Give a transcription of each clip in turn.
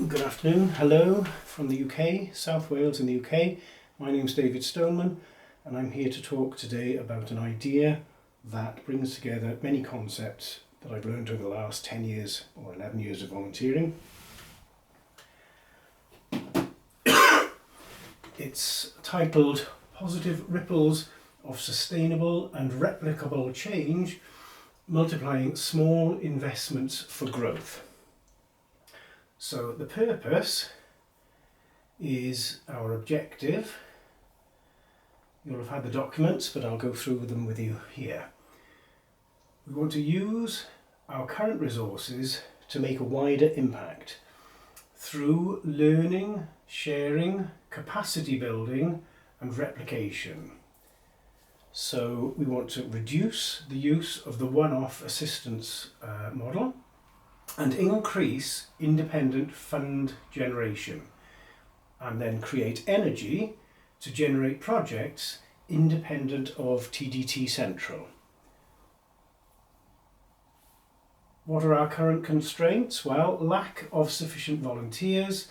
Good afternoon, hello from the UK, South Wales in the UK. My name's David Stoneman and I'm here to talk today about an idea that brings together many concepts that I've learned over the last 10 years or 11 years of volunteering. It's titled Positive Ripples of Sustainable and Replicable Change, Multiplying Small Investments for Growth. So the purpose is our objective. You'll have had the documents, but I'll go through them with you here. We want to use our current resources to make a wider impact through learning, sharing, capacity building and replication. So we want to reduce the use of the one-off assistance model and increase independent fund generation, and then create energy to generate projects independent of TDT Central. What are our current constraints? Well, lack of sufficient volunteers,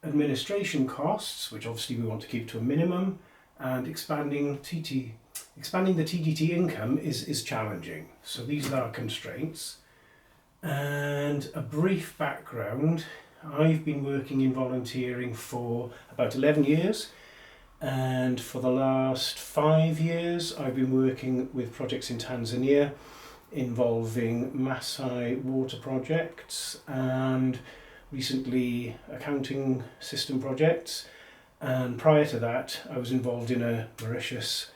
administration costs, which obviously we want to keep to a minimum, and expanding the TDT income is challenging. So these are our constraints. And a brief background: I've been working in volunteering for about 11 years, and for the last 5 years I've been working with projects in Tanzania involving Maasai water projects and recently accounting system projects, and prior to that I was involved in a Mauritius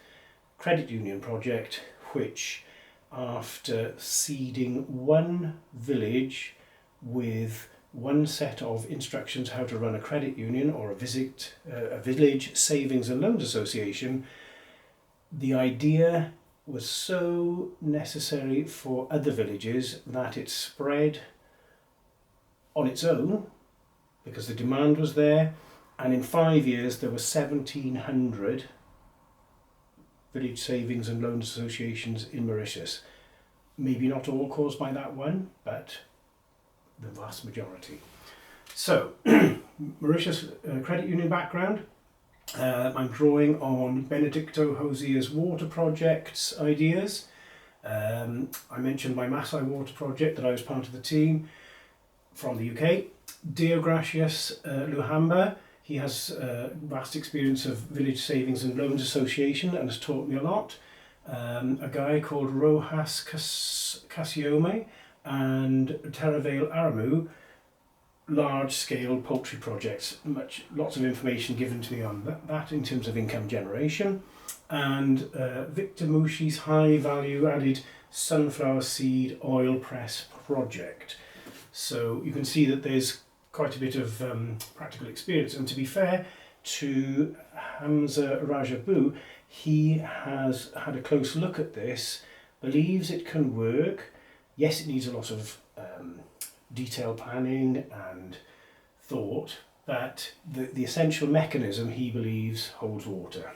credit union project which, after seeding one village with one set of instructions how to run a credit union or a village savings and loans association, the idea was so necessary for other villages that it spread on its own because the demand was there, and in 5 years there were 1,700 village savings and loan associations in Mauritius. Maybe not all caused by that one, but the vast majority. So, Mauritius credit union background. I'm drawing on Benedicto Hosier's water projects ideas. I mentioned my Maasai water project that I was part of the team from the UK. Deogracius Luhamba. He has vast experience of village savings and loans association and has taught me a lot. A guy called Rojas Kasiome and Teravale Aramu, large-scale poultry projects. Lots of information given to me on that in terms of income generation. And Victor Mushi's high-value-added sunflower seed oil press project. So you can see that there's quite a bit of practical experience, and to be fair to Hamza Rajabu, he has had a close look at this, believes it can work. Yes, it needs a lot of detailed planning and thought, but the essential mechanism he believes holds water.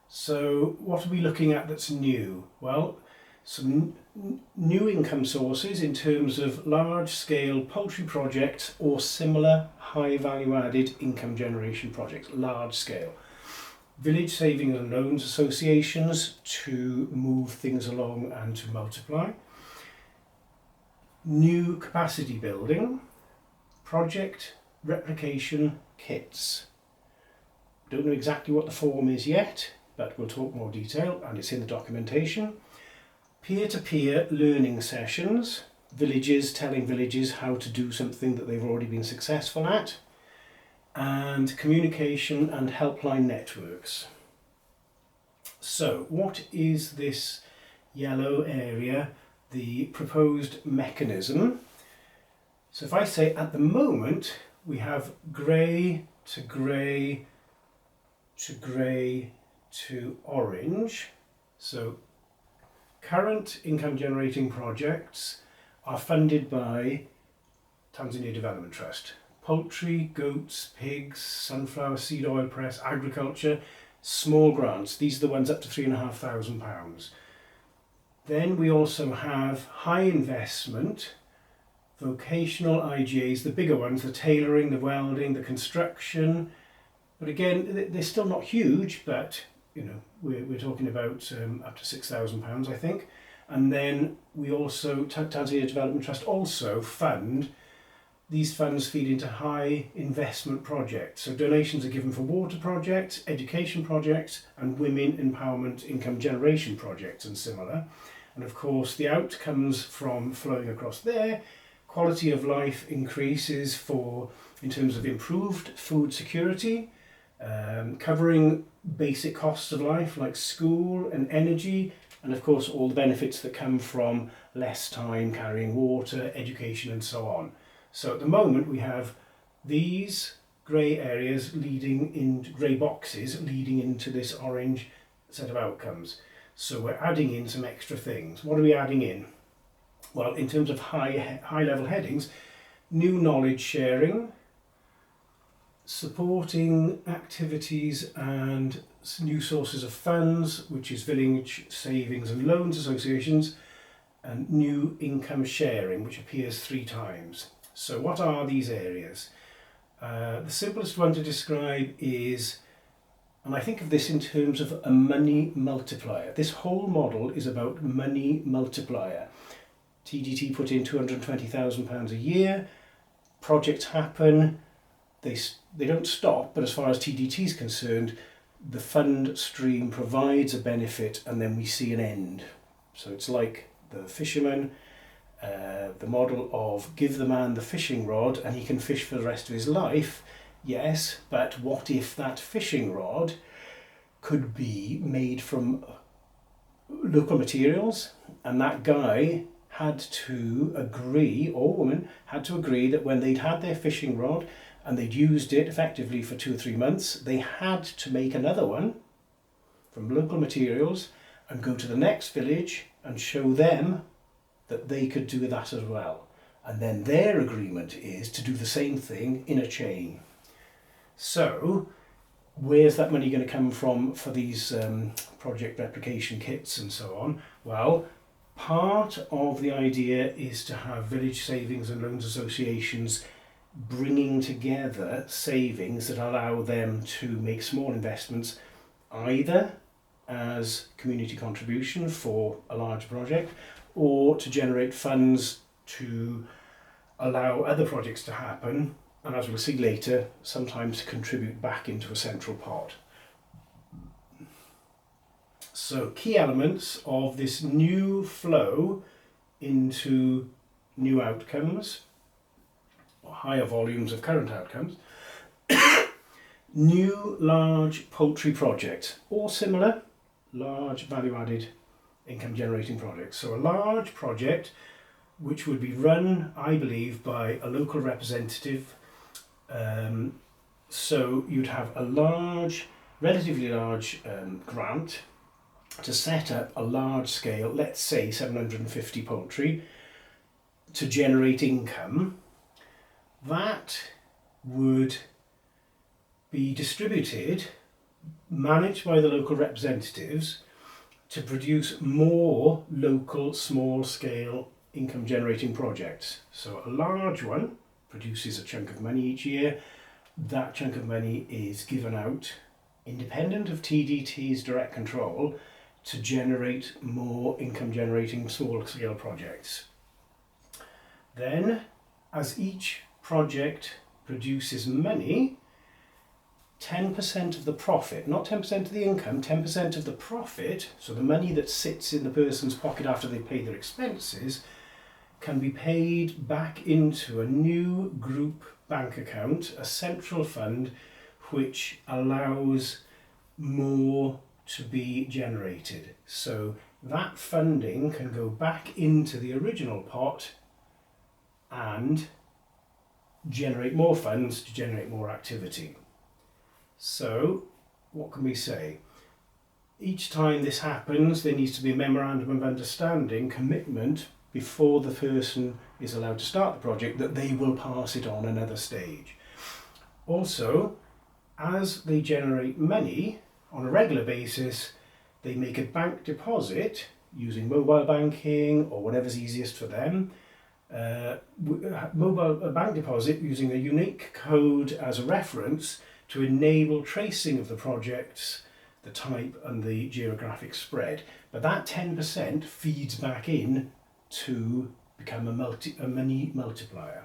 So what are we looking at that's new? Well, some new income sources in terms of large-scale poultry projects or similar high-value-added income generation projects, large-scale. Village savings and loans associations to move things along and to multiply. New capacity building, project replication kits. Don't know exactly what the form is yet, but we'll talk more detail, and it's in the documentation. Peer-to-peer learning sessions, villages telling villages how to do something that they've already been successful at, and communication and helpline networks. So what is this yellow area, the proposed mechanism? So if I say at the moment we have grey to grey to grey to orange, so current income generating projects are funded by Tanzania Development Trust. Poultry, goats, pigs, sunflower seed oil press, agriculture, small grants. These are the ones up to £3,500. Then we also have high investment Vocational IGAs, the bigger ones, the tailoring, the welding, the construction. But again, they're still not huge, but you know, we're talking about up to £6,000, I think. And then we also, Tanzania Development Trust also fund, these funds feed into high investment projects. So donations are given for water projects, education projects, and women empowerment income generation projects and similar. And of course, the outcomes from flowing across there, quality of life increases in terms of improved food security, covering basic costs of life like school and energy, and of course all the benefits that come from less time carrying water, education and so on. So at the moment we have these grey areas grey boxes leading into this orange set of outcomes. So we're adding in some extra things. What are we adding in? Well, in terms of high level headings, new knowledge sharing, supporting activities and new sources of funds, which is village savings and loans associations, and new income sharing, which appears 3 times. So what are these areas? The simplest one to describe is, and I think of this in terms of a money multiplier. This whole model is about money multiplier. TDT put in £220,000 a year, projects happen, they don't stop, but as far as TDT is concerned, the fund stream provides a benefit and then we see an end. So it's like the fisherman, the model of give the man the fishing rod and he can fish for the rest of his life. Yes, but what if that fishing rod could be made from local materials, and that guy had to agree, or woman had to agree, that when they'd had their fishing rod and they'd used it effectively for 2 or 3 months, they had to make another one from local materials and go to the next village and show them that they could do that as well. And then their agreement is to do the same thing in a chain. So where's that money going to come from for these project replication kits and so on? Well, part of the idea is to have village savings and loans associations bringing together savings that allow them to make small investments, either as community contribution for a large project or to generate funds to allow other projects to happen, and as we'll see later, sometimes contribute back into a central pot. So key elements of this new flow into new outcomes, or higher volumes of current outcomes. New large poultry project, or similar large value-added income generating projects. So a large project which would be run, I believe, by a local representative. So you'd have a large, relatively large grant to set up a large scale, let's say 750 poultry, to generate income. That would be distributed, managed by the local representatives to produce more local small scale income generating projects. So a large one produces a chunk of money each year. That chunk of money is given out independent of TDT's direct control to generate more income generating small scale projects. Then, as each project produces money, 10% of the profit, not 10% of the income, 10% of the profit, so the money that sits in the person's pocket after they pay their expenses, can be paid back into a new group bank account, a central fund, which allows more to be generated. So that funding can go back into the original pot and generate more funds to generate more activity. So what can we say? Each time this happens, there needs to be a memorandum of understanding, commitment, before the person is allowed to start the project, that they will pass it on another stage. Also, as they generate money on a regular basis, they make a bank deposit using mobile banking or whatever's easiest for them, mobile bank deposit using a unique code as a reference to enable tracing of the projects, the type and the geographic spread. But that 10% feeds back in to become a mini multiplier.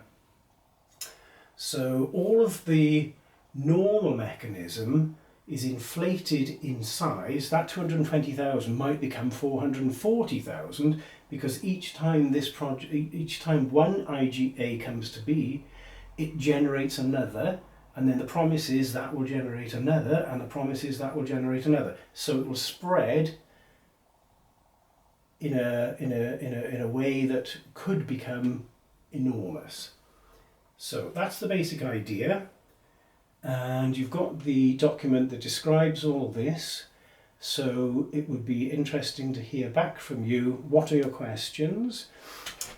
So all of the normal mechanism is inflated in size. That 220,000 might become 440,000 because each time one IGA comes to be, it generates another, and then the promise is that will generate another, and the promise is that will generate another. So it will spread in a way that could become enormous. So that's the basic idea. And you've got the document that describes all this, so it would be interesting to hear back from you. What are your questions?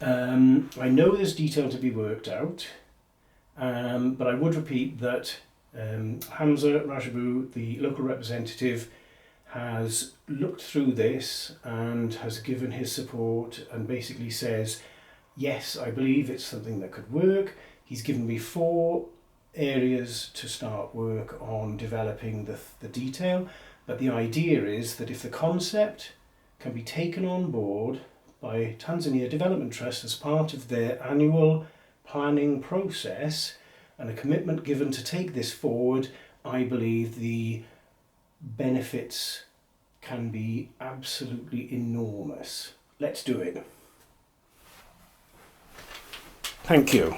I know there's detail to be worked out, but I would repeat that Hamza Rajabu, the local representative, has looked through this and has given his support and basically says, yes, I believe it's something that could work. He's given me 4 areas to start work on developing the detail, but the idea is that if the concept can be taken on board by Tanzania Development Trust as part of their annual planning process and a commitment given to take this forward, I believe the benefits can be absolutely enormous. Let's do it. Thank you.